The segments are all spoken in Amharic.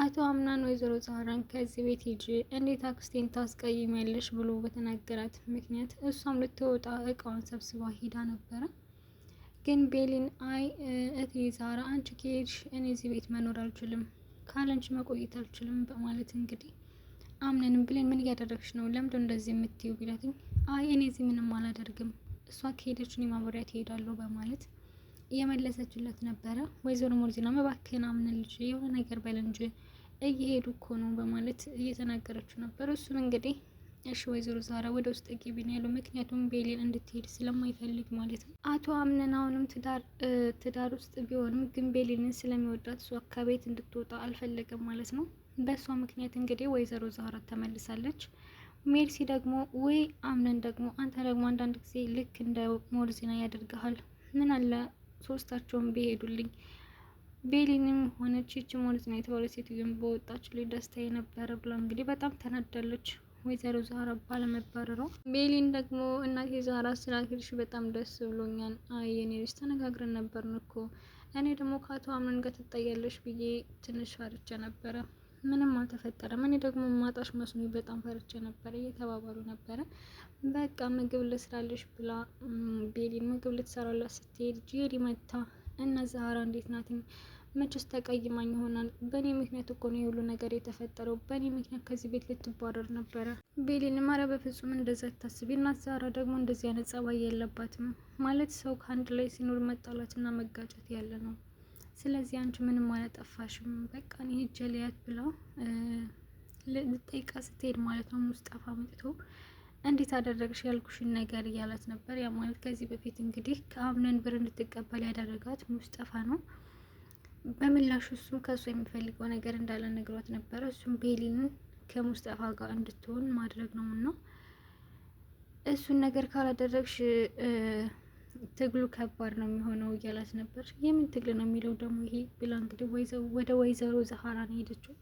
አቶ አምናን ወይዘሮ ዛህራን ከዚህ ቤት ሂጂ፣ እንዴት አክስቴን ታስቀይሚያለሽ ብሎ በተናገራት ምክንያት እሷም ልትወጣ እቃዋን ሰብስባ ሂዳ ነበረ። ግን ቤሊን አይ እትዬ ዛህራ አንቺ ከሄድሽ እኔ እዚህ ቤት መኖር አልችልም፣ ካለንቺ መቆየት አልችልም በማለት እንግዲህ አምነንም ብሌን ምን እያደረግሽ ነው? ለምንድን እንደዚህ የምትይው ቢላትኝ አይ እኔ እዚህ ምንም አላደርግም፣ እሷ ከሄደች እኔ ማብሬያት እሄዳለሁ በማለት እየመለሰችለት ነበረ። ወይዘሮ ሞርዚና እባክህን አምነን ልጅ የሆነ ነገር በል እንጂ እየሄዱ እኮ ነው በማለት እየተናገረችው ነበር። እሱም እንግዲህ እሺ ወይዘሮ ዛህራ ወደ ውስጥ ግቢ ነው ያለው፣ ምክንያቱም ቤሊን እንድትሄድ ስለማይፈልግ ማለት ነው። አቶ አምነን አሁንም ትዳር ውስጥ ቢሆንም ግን ቤሊንን ስለሚወዳት እሷ ከቤት እንድትወጣ አልፈለገም ማለት ነው። በእሷ ምክንያት እንግዲህ ወይዘሮ ዛህራ ተመልሳለች። ሜርሲ ደግሞ ወይ አምነን ደግሞ አንተ ደግሞ አንዳንድ ጊዜ ልክ እንደ ሞርዚና ያደርግሃል፣ ምን አለ ሶስታቸውን ቢሄዱልኝ፣ ቤሊንም ሆነች ይቺ ሞርዚና የተባለች ሴትዮን በወጣች ላይ ደስታ የነበረ ብላ እንግዲህ በጣም ተናዳለች ወይዘሮ ዛህራ ባለመባረሯ። ቤሊን ደግሞ እናቴ ዛህራ ስላልሄድሽ በጣም ደስ ብሎኛል፣ አይ የኔ ልጅ ተነጋግረን ነበርን እኮ፣ እኔ ደግሞ ከአቶ አምነን ጋር ትጣያለሽ ብዬ ትንሽ ፈርቼ ነበረ፣ ምንም አልተፈጠረም፣ እኔ ደግሞ ማጣሽ መስሎኝ በጣም ፈርቼ ነበረ እየተባባሉ ነበረ። በቃ ምግብ ልስራልሽ ብላ ቤሊን ምግብ ልትሰራላት ስትሄድ ጄሪ መታ እና ዛህራ እንዴት ናትኝ? መቼስ ተቀይማኝ ይሆናል? በእኔ ምክንያት እኮ ነው የሁሉ ነገር የተፈጠረው፣ በእኔ ምክንያት ከዚህ ቤት ልትባረር ነበረ። ቤሊን ኧረ በፍጹም እንደዛ ታስቢ፣ እናት ዛህራ ደግሞ እንደዚህ አይነት ጸባይ የለባትም ማለት ሰው ከአንድ ላይ ሲኖር መጣላትና መጋጨት ያለ ነው። ስለዚህ አንቺ ምንም አላጠፋሽም፣ በቃ እኔ ሂጅ ልያት ብላ ልጠይቃ ስትሄድ ማለት ነው ሙስጠፋ መጥቶ እንዴት አደረግሽ ያልኩሽን ነገር እያላት ነበር። ያ ማለት ከዚህ በፊት እንግዲህ ከአምነን ብር እንድትቀበል ያደረጋት ሙስጠፋ ነው። በምላሹ እሱም ከእሱ የሚፈልገው ነገር እንዳለ ነግሯት ነበረ። እሱም ቤሊንን ከሙስጠፋ ጋር እንድትሆን ማድረግ ነው እና እሱን ነገር ካላደረግሽ ትግሉ ከባድ ነው የሚሆነው እያላት ነበር። የምን ትግል ነው የሚለው ደግሞ ይሄ ብላ እንግዲህ ወደ ወይዘሮ ዛህራ ነው ሄደችው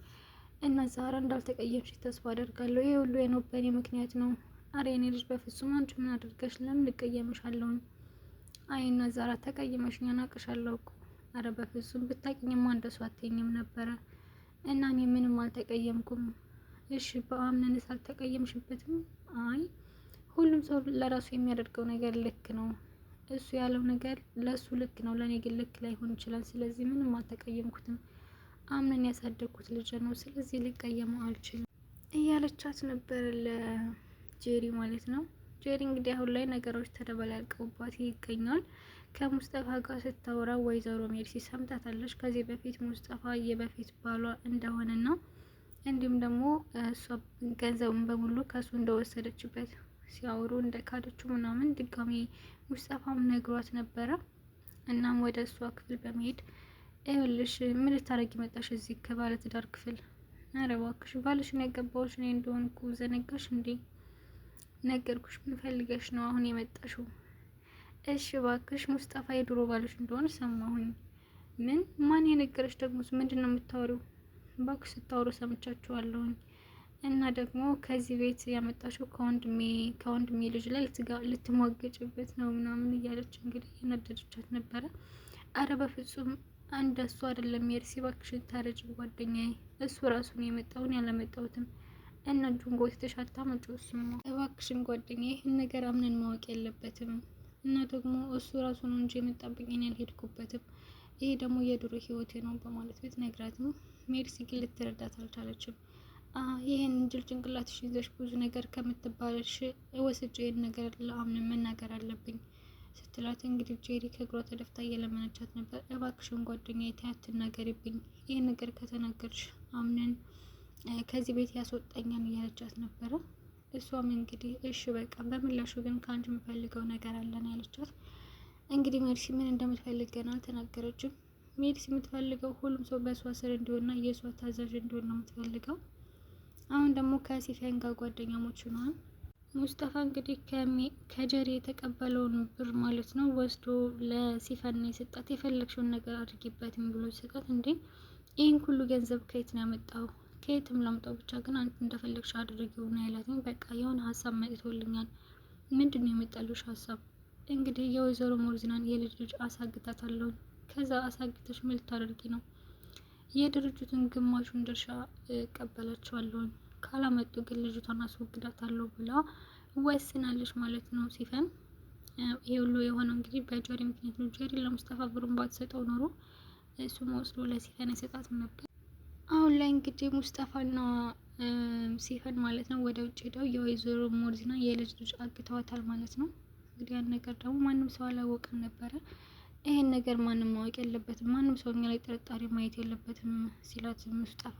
እና ዛህራ እንዳልተቀየምሽ ተስፋ አደርጋለሁ፣ ይሄ ሁሉ የነው በእኔ ምክንያት ነው። አረ የኔ ልጅ በፍጹም አንቺ ምን አድርገሽ ለምን ልቀየምሻለሁኝ? አይ እና ዛህራ ተቀይመሽኝ አናቅሻለሁ እኮ። አረ በፍጹም ብታውቂኝማ እንደሱ አትይኝም ነበረ እና እኔ ምንም አልተቀየምኩም። እሺ በአምነንስ አልተቀየምሽበትም? አይ ሁሉም ሰው ለራሱ የሚያደርገው ነገር ልክ ነው። እሱ ያለው ነገር ለእሱ ልክ ነው፣ ለእኔ ግን ልክ ላይሆን ይችላል። ስለዚህ ምንም አልተቀየምኩትም። አምነን ያሳደግኩት ልጅ ነው፣ ስለዚህ ልቀየመው አልችልም እያለቻት ነበር ለጄሪ ማለት ነው። ጄሪ እንግዲህ አሁን ላይ ነገሮች ተደበላልቀውባት ይገኛል። ከሙስጠፋ ጋር ስታወራ ወይዘሮ ሜርሲ ሰምታታለች። ከዚህ በፊት ሙስጠፋ የበፊት ባሏ እንደሆነና እንዲሁም ደግሞ እሷ ገንዘቡን በሙሉ ከሱ እንደወሰደችበት ሲያወሩ እንደ ካደችው ምናምን ድጋሜ ሙስጠፋም ነግሯት ነበረ። እናም ወደ እሷ ክፍል በመሄድ ይኸውልሽ ምን ልታረጊ መጣሽ እዚህ ከባለትዳር ክፍል? ኧረ እባክሽ ባልሽን ያገባሁሽ እኔ እንደሆንኩ ዘነጋሽ እንዴ? ነገርኩሽ፣ ምን ፈልገሽ ነው አሁን የመጣሽው? እሺ እባክሽ ሙስጠፋ የድሮ ባልሽ እንደሆነ ሰማሁኝ። ምን? ማን የነገረሽ ደግሞ? ምንድን ነው የምታወሪው? እባክሽ ስታወሩ ሰምቻችኋለሁኝ። እና ደግሞ ከዚህ ቤት ያመጣሽው ከወንድሜ ልጅ ላይ ልትሟገጭበት ነው ምናምን እያለች እንግዲህ የነደደቻት ነበረ። አረ በፍጹም እንደሱ አይደለም ሜርሲ፣ እባክሽን ታረጅ ጓደኛዬ፣ እሱ ራሱን የመጣውን ያለመጣሁትም እና እጁን ጎትተሽ አታመጪው። እሱማ እባክሽን ጓደኛዬ ይህን ነገር አምነን ማወቅ የለበትም እና ደግሞ እሱ ራሱ ነው እንጂ የመጣብኝ እኔ አልሄድኩበትም። ይሄ ደግሞ የድሮ ህይወቴ ነው በማለት ብትነግራትም ሜርሲ ግን ልትረዳት አልቻለችም። ይህን እንጅል ጭንቅላትሽ ይዘሽ ብዙ ነገር ከምትባለሽ ወስጄ ይህን ነገር ለአምነን መናገር አለብኝ ስትላት እንግዲህ ጄሪ ከእግሯ ተደፍታ እየለመነቻት ነበር። እባክሽን ጓደኛዬ ተይ አትናገሪብኝ፣ ይህን ነገር ከተናገርሽ አምነን ከዚህ ቤት ያስወጣኛል እያለቻት ነበረ። እሷም እንግዲህ እሺ በቃ በምላሹ ግን ከአንቺ የምፈልገው ነገር አለን ያለቻት። እንግዲህ ሜርሲ ምን እንደምትፈልግ ገና አልተናገረችም። ሜርሲ የምትፈልገው ሁሉም ሰው በእሷ ስር እንዲሆንና የእሷ ታዛዥ እንዲሆን ነው የምትፈልገው። አሁን ደግሞ ከሲፈን ጋር ጓደኛሞች ሆነዋል። ሙስጠፋ እንግዲህ ከጀሪ የተቀበለውን ብር ማለት ነው ወስዶ ለሲፈን የሰጣት። የፈለግሽውን ነገር አድርጊበትም ብሎ ሲሰጣት፣ እንዴ ይህን ሁሉ ገንዘብ ከየት ነው ያመጣው? ከየትም ላምጣው ብቻ ግን አንተ እንደፈለግሽ አድርጊው ነው ያላት። በቃ የሆነ ሀሳብ መጥቶልኛል። ምንድን ነው የመጣልሽ ሀሳብ? እንግዲህ የወይዘሮ ሞርዚናን የልጅ አሳግታታለሁ። ከዛ አሳግተሽ ምን ልታደርጊ ነው? የድርጅቱን ግማሹን ድርሻ እቀበላቸዋለሁ፣ ካላመጡ ግን ልጅቷን አስወግዳታለሁ ብላ ወስናለች ማለት ነው ሲፈን። ይህ ሁሉ የሆነው እንግዲህ በጆሪ ምክንያት ነው። ጆሪ ለሙስጠፋ ብሩን ባትሰጠው ኖሮ እሱም ወስዶ ለሲፈን አይሰጣትም ነበር። አሁን ላይ እንግዲህ ሙስጠፋና ሲፈን ማለት ነው ወደ ውጭ ሄደው የወይዘሮ ሞርዚና የልጅ ልጅ አግተዋታል ማለት ነው። እንግዲህ ያን ነገር ደግሞ ማንም ሰው አላወቀም ነበረ። ይሄን ነገር ማንም ማወቅ የለበትም፣ ማንም ሰው እኛ ላይ ጥርጣሬ ማየት የለበትም ሲላት ሙስጠፋ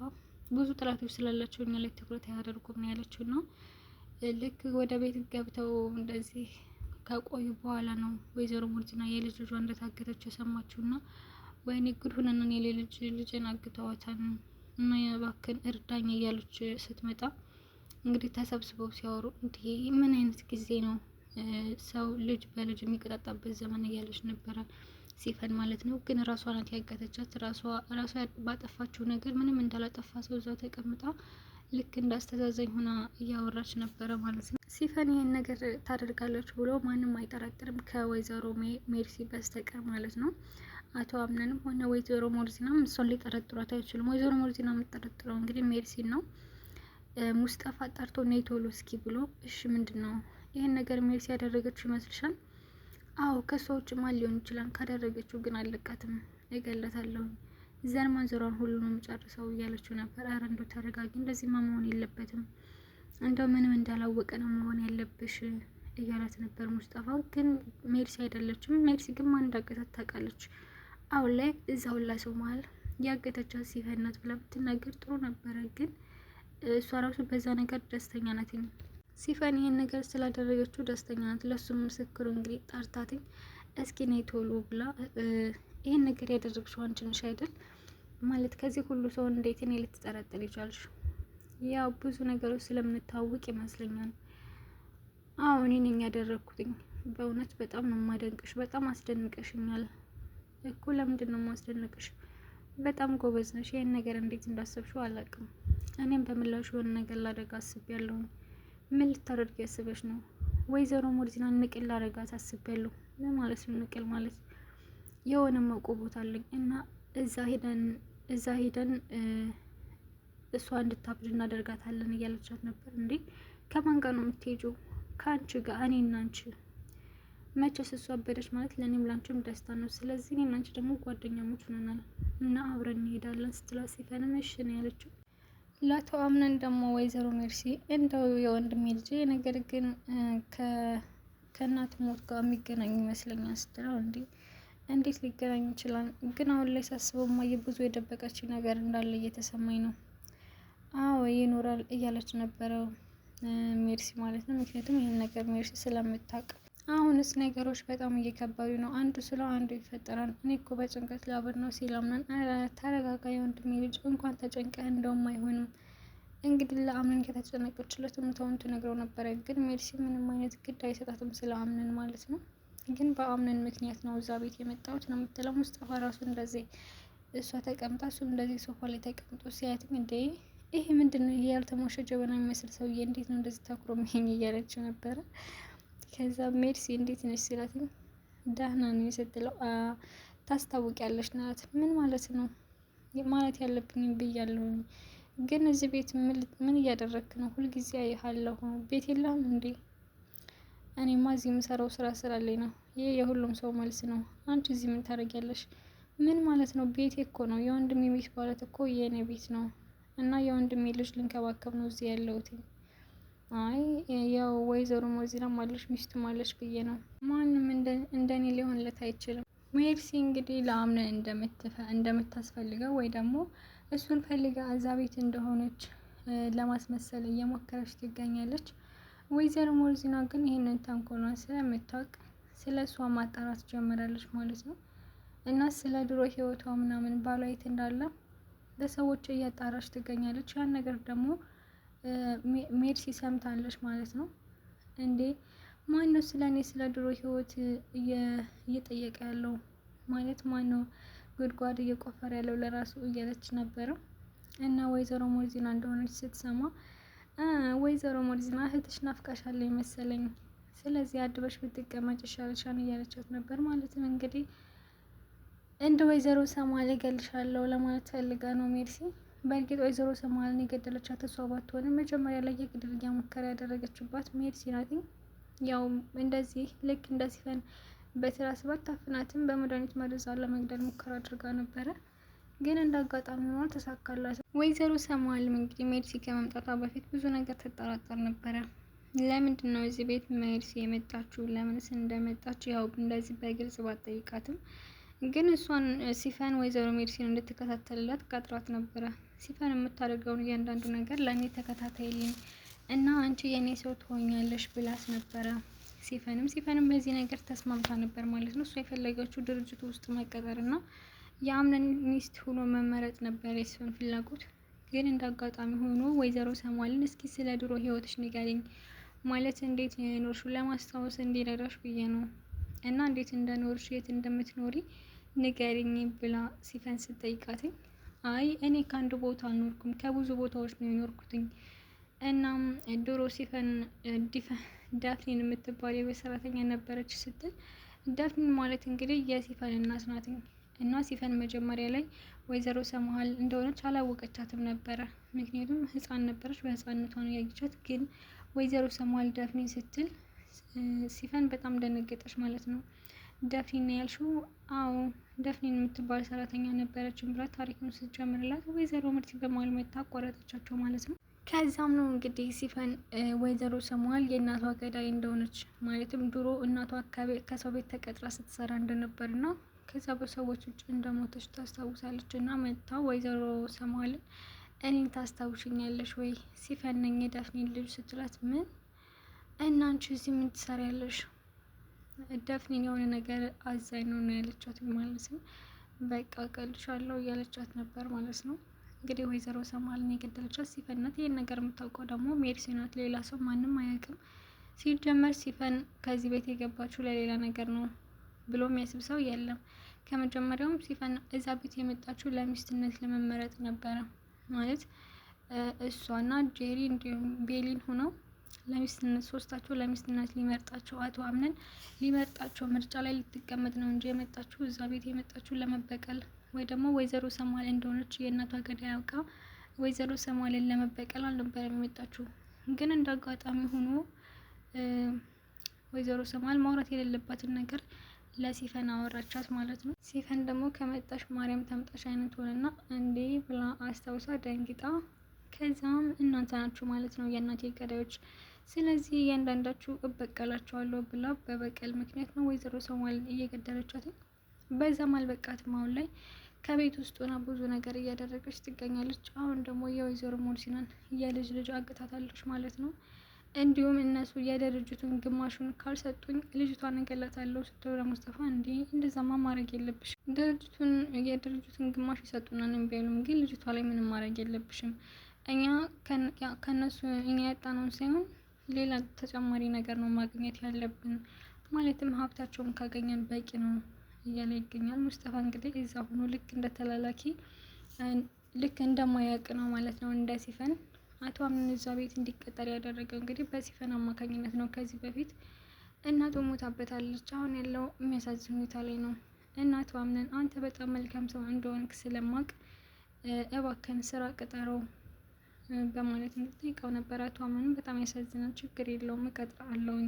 ብዙ ጥላቶች ስላላቸው እኛ ላይ ትኩረት አያደርጉም ነው ያለችው። እና ልክ ወደ ቤት ገብተው እንደዚህ ከቆዩ በኋላ ነው ወይዘሮ ሞርዚና የልጅ ልጇ እንደታገተች የሰማችው። እና ወይኔ ጉድ ሆነን ልጅን አግተዋታል እና እባክህን እርዳኝ እያለች ስትመጣ እንግዲህ ተሰብስበው ሲያወሩ እንዲህ ምን አይነት ጊዜ ነው ሰው ልጅ በልጅ የሚቀጣጣበት ዘመን እያለች ነበረ ሲፈን ማለት ነው። ግን ራሷ ናት ያገተቻት። ራሷ ባጠፋችው ነገር ምንም እንዳላጠፋ ሰው እዛው ተቀምጣ ልክ እንዳስተዛዘኝ ሆና እያወራች ነበረ ማለት ነው። ሲፈን ይህን ነገር ታደርጋለች ብሎ ማንም አይጠረጥርም ከወይዘሮ ሜርሲ በስተቀር ማለት ነው። አቶ አምነንም ሆነ ወይዘሮ ሞርዚናም እሷን ሊጠረጥሯት አይችሉም። ወይዘሮ ሞርዚና የምትጠረጥረው እንግዲህ ሜርሲን ነው። ሙስጠፋ ጠርቶ ነይ ቶሎ እስኪ ብሎ እሺ ምንድን ነው ይህን ነገር ሜርሲ ያደረገችው ይመስልሻል? አዎ ከሷ ውጭ ማን ሊሆን ይችላል? ካደረገችው ግን አለቃትም፣ እገለታለሁ፣ ዘር ማንዘሯን ሁሉ ነው የምጨርሰው እያለችው ነበር። አረ እንደው ተረጋጊ፣ እንደዚህማ መሆን የለበትም፣ እንደው ምንም እንዳላወቀ ነው መሆን ያለብሽ እያላት ነበር ሙስጠፋ። ግን ሜርሲ አይደለችም። ሜርሲ ግን ማን እንዳገታት ታውቃለች። አሁን ላይ እዛው ላይ ሰው መሀል ያገተቻት ሲፈን ናት ብላ ብትናገር ጥሩ ነበረ። ግን እሷ ራሱ በዛ ነገር ደስተኛ ናት። ሲፈን ይሄን ነገር ስላደረገችው ደስተኛ ናት። ለሱም ምስክሩ እንግዲህ ጠርታትኝ እስኪ ነይ ቶሎ ብላ ይሄን ነገር ያደረግሽው አንቺ ነሽ አይደል? ማለት ከዚህ ሁሉ ሰው እንዴት እኔ ልትጠረጥር ይቻልሽ? ያው ብዙ ነገሮች ስለምንታወቅ ይመስለኛል። አዎ እኔ ነኝ ያደረግኩትኝ። በእውነት በጣም ነው የማደንቅሽ፣ በጣም አስደንቀሽኛል እኮ። ለምንድን ነው የማስደንቅሽ? በጣም ጎበዝ ነሽ። ይሄን ነገር እንዴት እንዳሰብሽው አላውቅም። እኔም በምላሹ የሆነ ነገር ላደርግ አስቤያለሁ። ምን ልታደርጊ ያስበሽ ነው? ወይዘሮ ሞርዚና ንቅል ላደርጋት አስቤያለሁ። ምን ማለት ነው ንቅል ማለት? የሆነ መውቆ ቦታ አለኝ እና እዛ ሄደን እሷ እንድታብድ እናደርጋታለን እያለቻት ነበር። እንዴ ከማን ጋር ነው የምትሄጂው? ከአንቺ ጋር፣ እኔና አንቺ። መቼስ እሷ አበደች ማለት ለእኔም ላንቺም ደስታ ነው። ስለዚህ እኔና አንቺ ደግሞ ጓደኛሞች ሆነናል እና አብረን እንሄዳለን ስትላት ሲፈንም እሺ ነው ያለችው። ለአቶ አምነን ደግሞ ወይዘሮ ሜርሲ እንደው የወንድሜ ልጅ ነገር ግን ከእናት ሞት ጋር የሚገናኝ ይመስለኛል ስትለው፣ እንዴት ሊገናኝ ይችላል? ግን አሁን ላይ ሳስበው ማየ ብዙ የደበቀች ነገር እንዳለ እየተሰማኝ ነው። አዎ ይኖራል እያለች ነበረው ሜርሲ ማለት ነው። ምክንያቱም ይህን ነገር ሜርሲ ስለምታውቅ አሁንስ ነገሮች በጣም እየከበዱ ነው። አንዱ ስለ አንዱ ይፈጠራል። እኔ እኮ በጭንቀት ላብር ነው ሲላምነን፣ ተረጋጋ የወንድሜ ልጅ እንኳን ተጨንቀህ እንደውም አይሆንም። እንግዲህ ለአምነን ከተጨነቀችለት እውነታውን ትነግረው ነበረ። ግን ሜርሲ ምንም አይነት ግድ አይሰጣትም ስለ አምነን ማለት ነው። ግን በአምነን ምክንያት ነው እዛ ቤት የመጣሁት ነው የምትለው። ሙስጠፋ ራሱ እንደዚህ እሷ ተቀምጣ እሱም እንደዚህ ሶፋ ላይ ተቀምጦ ሲያትም እንዴ ይሄ ምንድን ነው? ይሄ ያልተሞሸ ጀበና የሚመስል ሰውዬ እንዴት ነው እንደዚህ ታኩሮ ሚሄኝ እያለችው ነበረ። ከዛ ሜርሲ እንዴት ነች ሲላትም ደህና ነው ስትለው ታስታውቂያለሽ ናት። ምን ማለት ነው? ማለት ያለብኝም ብያለሁ። ግን እዚህ ቤት ምን እያደረግክ ነው? ሁልጊዜ አይሃለሁ። ቤት የለህም እንዴ? እኔማ እዚህ የምሰራው ስራ ስላለኝ ነው። ይህ የሁሉም ሰው መልስ ነው። አንቺ እዚህ ምን ታደርጊያለሽ? ምን ማለት ነው? ቤቴ እኮ ነው። የወንድሜ ቤት ማለት እኮ የእኔ ቤት ነው እና የወንድሜ ልጅ ልንከባከብ ነው እዚህ ያለሁት። አይ ያው ወይዘሮ ሞርዚና ማለሽ ሚስቱ ማለሽ ብዬ ነው። ማንም እንደኔ ሊሆንለት አይችልም። ሜርሲ እንግዲህ ለአምነን እንደምታስፈልገው ወይ ደግሞ እሱን ፈልጋ እዛ ቤት እንደሆነች ለማስመሰል እየሞከረች ትገኛለች። ወይዘሮ ሞርዚና ግን ይህንን ተንኮሏን ስለምታውቅ ስለ እሷ ማጣራት ጀምራለች ማለት ነው። እና ስለ ድሮ ህይወቷ ምናምን ባሏ የት እንዳለ ለሰዎች እያጣራች ትገኛለች። ያን ነገር ደግሞ ሜርሲ ሰምታለች ማለት ነው። እንዴ ማነው ስለ እኔ ስለ ድሮ ህይወት እየጠየቀ ያለው ማለት ማነው ጉድጓድ እየቆፈረ ያለው ለራሱ እያለች ነበረ። እና ወይዘሮ ሞርዚና እንደሆነች ስትሰማ ወይዘሮ ሞርዚና እህትሽ ናፍቃሻለች መሰለኝ፣ ስለዚህ አድበሽ ብትቀመጭ ይሻልሻል እያለቻት ነበር ማለት ነው። እንግዲህ እንደ ወይዘሮ ሰማል እገልሻለሁ ለማለት ፈልጋ ነው ሜርሲ። በእርግጥ ወይዘሮ ሰማልን የገደለቻት እሷ ባትሆንም መጀመሪያ ላይ የግድያ ሙከራ ያደረገችባት ሜርሲ ናት። ያው እንደዚህ ልክ እንደ ሲፈን በትራስ ባታፍናትም በመድኃኒት መርዛ ለመግደል ሙከራ አድርጋ ነበረ። ግን እንደ አጋጣሚ ሆኖ ተሳካላት። ወይዘሮ ሰማልም እንግዲህ ሜርሲ ከመምጣቷ በፊት ብዙ ነገር ትጠራጠር ነበረ። ለምንድን ነው እዚህ ቤት ሜርሲ የመጣችው? ለምንስ እንደመጣችው ያው እንደዚህ በግልጽ ባትጠይቃትም ግን እሷን ሲፈን ወይዘሮ ሜርሲን እንድትከታተልላት ቀጥራት ነበረ። ሲፈን የምታደርገውን እያንዳንዱ ነገር ለእኔ ተከታተይልኝ እና አንቺ የእኔ ሰው ትሆኛለሽ ብላት ነበረ። ሲፈንም በዚህ ነገር ተስማምታ ነበር ማለት ነው። እሷ የፈለገችው ድርጅቱ ውስጥ መቀጠር እና የአምነን ሚስት ሆኖ መመረጥ ነበር የሲፈን ፍላጎት። ግን እንደ አጋጣሚ ሆኖ ወይዘሮ ሰማልን እስኪ ስለ ድሮ ህይወትሽ ንገሪኝ፣ ማለት እንዴት የኖርሽው ለማስታወስ እንዲረዳሽ ብዬ ነው እና እንዴት እንደኖርሽ የት እንደምትኖሪ ንገሪኝ ብላ ሲፈን ስትጠይቃትኝ አይ እኔ ከአንድ ቦታ አልኖርኩም ከብዙ ቦታዎች ነው የኖርኩትኝ። እናም ድሮ ሲፈን ዳፍኒን የምትባል የቤት ሰራተኛ ነበረች ስትል ዳፍኒን ማለት እንግዲህ የሲፈን እናት ናት። እና ሲፈን መጀመሪያ ላይ ወይዘሮ ሰማል እንደሆነች አላወቀቻትም ነበረ። ምክንያቱም ህፃን ነበረች፣ በህፃንነቷ ነው ያየቻት። ግን ወይዘሮ ሰማል ዳፍኒን ስትል ሲፈን በጣም ደነገጠች ማለት ነው። ዳፍኒን ያልሽው? አዎ ዳፍኒን የምትባል ሰራተኛ ነበረች ብላ ታሪኩን ስትጀምርላት ወይዘሮ ምርት በመሀል መታ አቋረጠቻቸው ማለት ነው። ከዛም ነው እንግዲህ ሲፈን ወይዘሮ ሰማል የእናቷ ገዳይ እንደሆነች ማለትም ድሮ እናቷ ከሰው ቤት ተቀጥራ ስትሰራ እንደነበርና ከዛ በሰዎች ውጭ እንደሞተች ታስታውሳለች። እና መታ ወይዘሮ ሰማልን እኔን ታስታውሽኛለሽ ወይ? ሲፈን ነኝ የዳፍኒን ልጅ ስትላት ምን እና አንቺ እዚህ ምን ትሰሪያለሽ? ዳፍኒን የሆነ ነገር አዛኝ ነው ያለቻት ማለት ነው። በቃ ቀልሻለሁ እያለቻት ነበር ማለት ነው። እንግዲህ ወይዘሮ ሰማልን የገደለቻት ሲፈን ናት። ይህን ነገር የምታውቀው ደግሞ ሜርሲ ናት። ሌላ ሰው ማንም አያውቅም። ሲጀመር ሲፈን ከዚህ ቤት የገባችው ለሌላ ነገር ነው ብሎ የሚያስብ ሰው የለም። ከመጀመሪያውም ሲፈን እዛ ቤት የመጣችው ለሚስትነት ለመመረጥ ነበረ። ማለት እሷና ጄሪ እንዲሁም ቤሊን ሆነው ለሚስትነት ሶስታቸው ለሚስትነት ሊመርጣቸው አቶ አምነን ሊመርጣቸው ምርጫ ላይ ልትቀመጥ ነው እንጂ የመጣችው እዛ ቤት የመጣችው ለመበቀል ወይ ደግሞ ወይዘሮ ሰማል እንደሆነች የእናቷ ገዳይ ያውቃ ወይዘሮ ሰማልን ለመበቀል አልነበረም የመጣችው። ግን እንደ አጋጣሚ ሆኖ ወይዘሮ ሰማል ማውራት የሌለባትን ነገር ለሲፈን አወራቻት ማለት ነው። ሲፈን ደግሞ ከመጣሽ ማርያም ተምጣሽ አይነት ሆነና እንዴ ብላ አስታውሳ ደንግጣ ከዛም እናንተ ናችሁ ማለት ነው የእናቴ ገዳዮች፣ ስለዚህ እያንዳንዳችሁ እበቀላቸዋለሁ ብላ በበቀል ምክንያት ነው ወይዘሮ ሰማል እየገደለቻት። በዛም አልበቃትም። አሁን ላይ ከቤት ውስጥ ሆና ብዙ ነገር እያደረገች ትገኛለች። አሁን ደግሞ የወይዘሮ ሞርሲናን የልጅ ልጅ አግታታለች ማለት ነው። እንዲሁም እነሱ የድርጅቱን ግማሹን ካልሰጡኝ ልጅቷን እንገላታለሁ ስትል ለሙስጠፋ እንዲ እንደዛማ ማድረግ የለብሽ የድርጅቱን ግማሽ ይሰጡናል ቢሉም ግን ልጅቷ ላይ ምንም ማድረግ የለብሽም። እኛ ከነሱ እኛ ያጣነውን ሳይሆን ሌላ ተጨማሪ ነገር ነው ማግኘት ያለብን፣ ማለትም ሀብታቸውን ካገኘን በቂ ነው እያለ ይገኛል። ሙስጠፋ እንግዲህ እዛ ሆኖ ልክ እንደ ተላላኪ ልክ እንደማያውቅ ነው ማለት ነው እንደ ሲፈን። አቶ አምነን እዛ ቤት እንዲቀጠር ያደረገው እንግዲህ በሲፈን አማካኝነት ነው። ከዚህ በፊት እናቱ ሞታበታለች። አሁን ያለው የሚያሳዝን ሁኔታ ላይ ነው። እናቱ አምነን አንተ በጣም መልካም ሰው እንደሆንክ ስለማቅ እባክህን ስራ ቅጠረው በማለት እንጠይቀው ነበር። አቶ አምነን በጣም ያሳዝናል፣ ችግር የለውም እቀጥራለሁኝ፣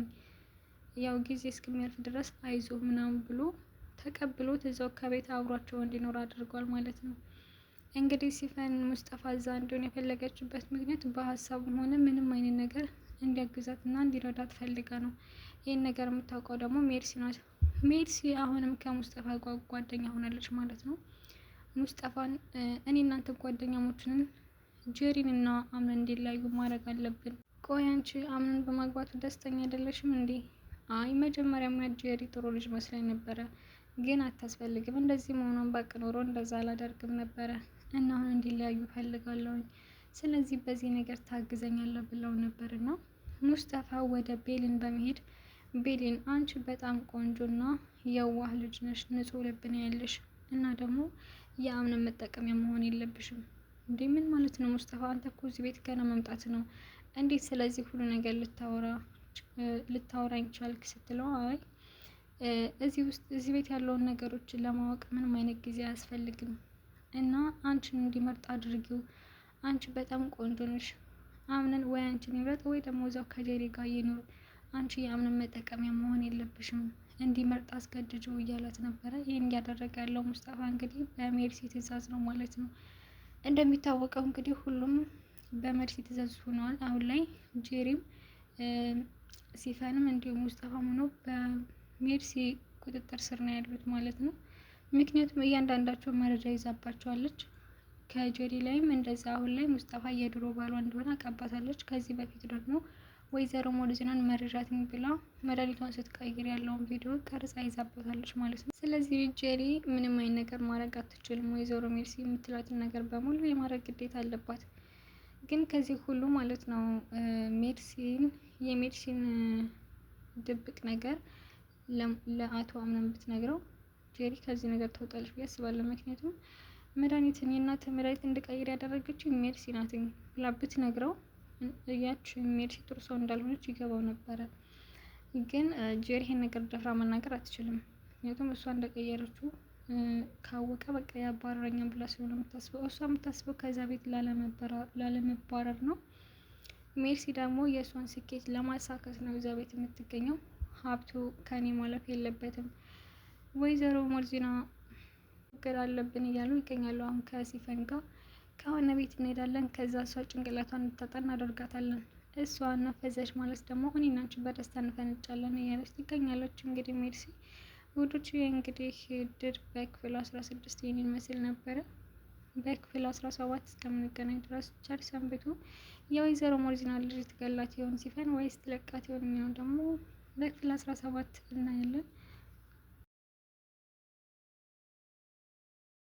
ያው ጊዜ እስከሚያልፍ ድረስ አይዞ ምናምን ብሎ ተቀብሎት እዛው ከቤት አብሯቸው እንዲኖር አድርጓል ማለት ነው። እንግዲህ ሲፈን ሙስጠፋ እዛ እንዲሆን የፈለገችበት ምክንያት በሀሳቡም ሆነ ምንም አይነት ነገር እንዲያግዛት እና እንዲረዳት ፈልጋ ነው። ይህን ነገር የምታውቀው ደግሞ ሜርሲ ናት። ሜርሲ አሁንም ከሙስጠፋ ጋር ጓደኛ ሆናለች ማለት ነው። ሙስጠፋን እኔ እናንተ ጓደኛሞችንን ጄሪን እና አምነን እንዲለያዩ ማድረግ አለብን። ቆይ አንቺ አምነን በማግባቱ ደስተኛ አይደለሽም እንዴ? አይ መጀመሪያማ ጄሪ ጥሩ ልጅ መስላኝ ነበረ፣ ግን አታስፈልግም፣ እንደዚህ መሆኗን ባቅ ኖሮ እንደዛ አላደርግም ነበረ እና አሁን እንዲለያዩ ፈልጋለሁኝ፣ ስለዚህ በዚህ ነገር ታግዘኛለህ ብለው ነበር። እና ሙስጠፋ ወደ ቤሊን በመሄድ ቤሊን አንቺ በጣም ቆንጆና የዋህ ልጅ ነሽ፣ ንጹህ ልብ ነው ያለሽ እና ደግሞ የአምነን መጠቀሚያ መሆን የለብሽም። እንዴ ምን ማለት ነው ሙስጠፋ? አንተ እኮ እዚህ ቤት ገና መምጣት ነው፣ እንዴት ስለዚህ ሁሉ ነገር ልታወራኝ ቻልክ? ስትለው አይ እዚህ ቤት ያለውን ነገሮችን ለማወቅ ምንም አይነት ጊዜ አያስፈልግም እና አንቺን እንዲመርጥ አድርጊው። አንቺ በጣም ቆንጆ ነሽ። አምነን ወይ አንቺን ይምረጥ ወይ ደግሞ እዛው ከጄሪ ጋር ይኑር። አንቺ የአምነን መጠቀሚያ መሆን የለብሽም። እንዲመርጥ አስገድጅው እያላት ነበረ። ይህን እያደረገ ያለው ሙስጠፋ እንግዲህ በሜርሲ ትዕዛዝ ነው ማለት ነው። እንደሚታወቀው እንግዲህ ሁሉም በሜርሲ ትዕዛዝ ሆነዋል። አሁን ላይ ጄሪም ሲፈንም እንዲሁም ሙስጠፋም ሆኖ በሜርሲ ቁጥጥር ስር ነው ያሉት ማለት ነው። ምክንያቱም እያንዳንዳቸው መረጃ ይዛባቸዋለች። ከጄሪ ላይም እንደዛ አሁን ላይ ሙስጠፋ የድሮ ባሏ እንደሆነ አቀባታለች። ከዚህ በፊት ደግሞ ወይዘሮ ሞርዚናን መረጃትኝ ብላ መድኃኒቷን ስትቀይር ያለውን ቪዲዮ ቀርጻ ይዛበታለች ማለት ነው። ስለዚህ ጄሪ ምንም አይነት ነገር ማድረግ አትችልም። ወይዘሮ ሜርሲ የምትላትን ነገር በሙሉ የማድረግ ግዴታ አለባት። ግን ከዚህ ሁሉ ማለት ነው የሜርሲን ድብቅ ነገር ለአቶ አምነን ብትነግረው ጄሪ ከዚህ ነገር ታወጣለች ብዬ አስባለሁ። ምክንያቱም መድኃኒትን የእናት መድኃኒት እንድቀይር ያደረገችው ሜርሲ ናትኝ ብላ ብትነግረው ያች ሜርሲ ጥሩ ሰው እንዳልሆነች ይገባው ነበረ። ግን ጄሪ ይሄን ነገር ደፍራ መናገር አትችልም። ምክንያቱም እሷ እንደቀየረችው ካወቀ በቃ ያባረረኛም ብላ ስለሆነ የምታስበው እሷ የምታስበው ከዛ ቤት ላለመባረር ነው። ሜርሲ ደግሞ የእሷን ስኬት ለማሳካት ነው እዛ ቤት የምትገኘው። ሀብቱ ከኔ ማለፍ የለበትም፣ ወይዘሮ ሞርዚና እቅድ አለብን እያሉ ይገኛሉ። አሁን ከሲፈን ጋር ከሆነ ቤት እንሄዳለን፣ ከዛ እሷ ጭንቅላቷን እንድታጣ እናደርጋታለን። እሷ ነፈዘች ማለት ደግሞ እኔና አንቺ በደስታ እንፈነጫለን እያለች ትገኛለች። እንግዲህ ሜርሲ ውዶች እንግዲህ ድር በክፍል 16 ይህን ይመስል ነበረ። በክፍል 17 እስከምንገናኝ ድረስ ቸር ሰንብቱ። የወይዘሮ ሞርዚና ልጅ ትገላት ይሆን ሲፈን ወይስ ትለቃት ይሆን የሚሆን ደግሞ በክፍል 17 እናያለን።